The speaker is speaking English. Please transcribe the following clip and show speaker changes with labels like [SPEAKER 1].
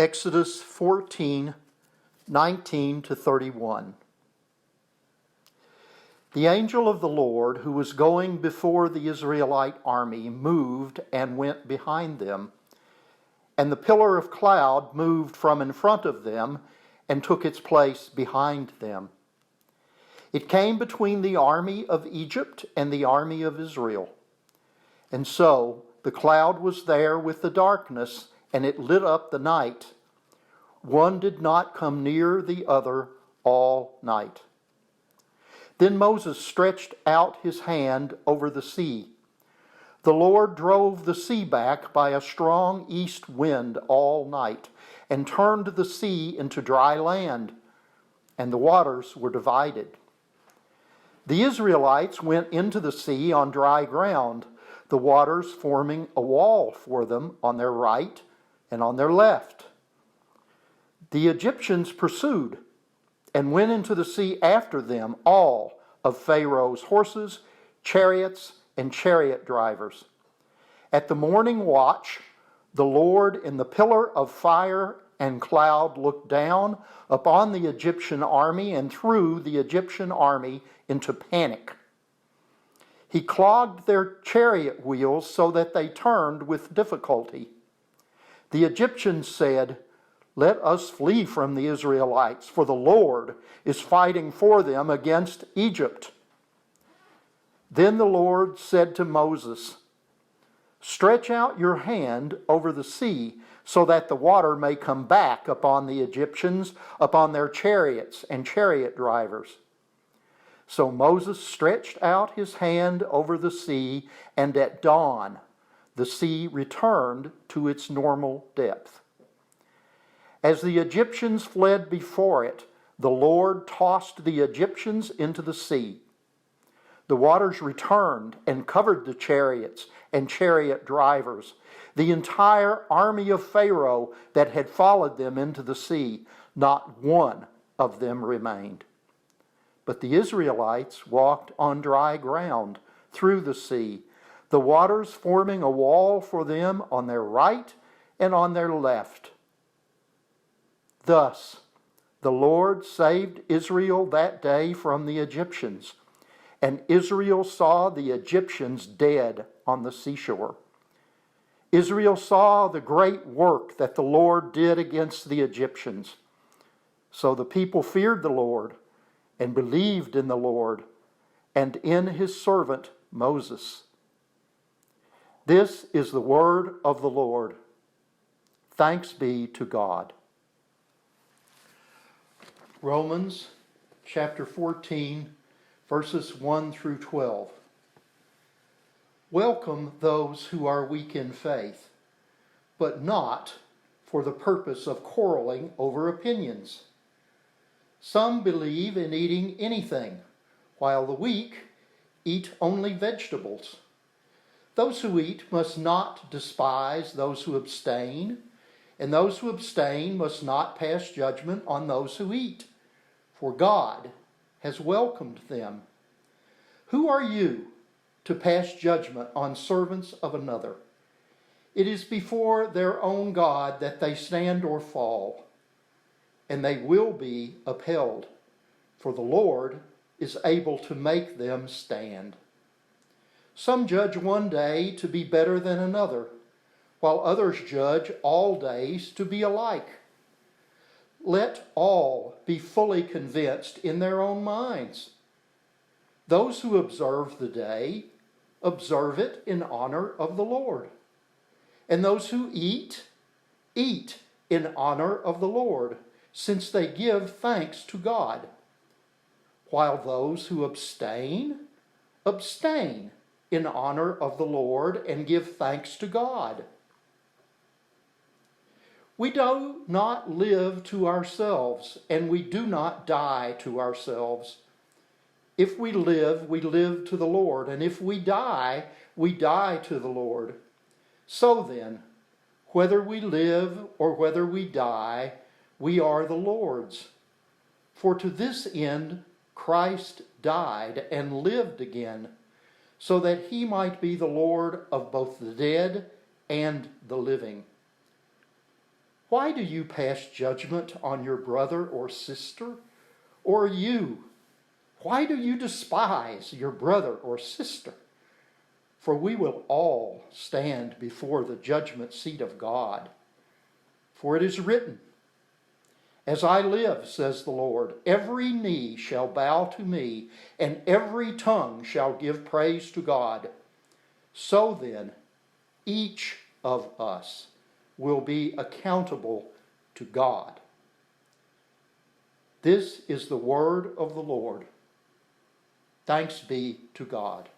[SPEAKER 1] Exodus 14:19-31. The angel of the Lord, who was going before the Israelite army, moved and went behind them, and the pillar of cloud moved from in front of them and took its place behind them. It came between the army of Egypt and the army of Israel. And so the cloud was there with the darkness, and it lit up the night. One did not come near the other all night. Then Moses stretched out his hand over the sea. The Lord drove the sea back by a strong east wind all night, and turned the sea into dry land, and the waters were divided. The Israelites went into the sea on dry ground, the waters forming a wall for them on their right and on their left. The Egyptians pursued and went into the sea after them, all of Pharaoh's horses, chariots, and chariot drivers. At the morning watch, the Lord in the pillar of fire and cloud looked down upon the Egyptian army and threw the Egyptian army into panic. He clogged their chariot wheels so that they turned with difficulty. The Egyptians said, "Let us flee from the Israelites, for the Lord is fighting for them against Egypt." Then the Lord said to Moses, "Stretch out your hand over the sea, so that the water may come back upon the Egyptians, upon their chariots and chariot drivers." So Moses stretched out his hand over the sea, and at dawn the sea returned to its normal depth. As the Egyptians fled before it, the Lord tossed the Egyptians into the sea. The waters returned and covered the chariots and chariot drivers, the entire army of Pharaoh that had followed them into the sea. Not one of them remained. But the Israelites walked on dry ground through the sea, the waters forming a wall for them on their right and on their left. Thus, the Lord saved Israel that day from the Egyptians, and Israel saw the Egyptians dead on the seashore. Israel saw the great work that the Lord did against the Egyptians. So the people feared the Lord and believed in the Lord and in his servant Moses. This is the word of the Lord. Thanks be to God. Romans chapter 14, verses 1 through 12. Welcome those who are weak in faith, but not for the purpose of quarreling over opinions. Some believe in eating anything, while the weak eat only vegetables. Those who eat must not despise those who abstain, and those who abstain must not pass judgment on those who eat, for God has welcomed them. Who are you to pass judgment on servants of another? It is before their own God that they stand or fall, and they will be upheld, for the Lord is able to make them stand. Some judge one day to be better than another, while others judge all days to be alike. Let all be fully convinced in their own minds. Those who observe the day, observe it in honor of the Lord. And those who eat, eat in honor of the Lord, since they give thanks to God. While those who abstain, abstain in honor of the Lord and give thanks to God. We do not live to ourselves, and we do not die to ourselves. If we live to the Lord, and if we die to the Lord. So then, whether we live or whether we die, we are the Lord's. For to this end Christ died and lived again, so that he might be the Lord of both the dead and the living. Why do you pass judgment on your brother or sister? Or you, why do you despise your brother or sister? For we will all stand before the judgment seat of God. For it is written, "As I live, says the Lord, every knee shall bow to me, and every tongue shall give praise to God." So then, each of us will be accountable to God. This is the word of the Lord. Thanks be to God.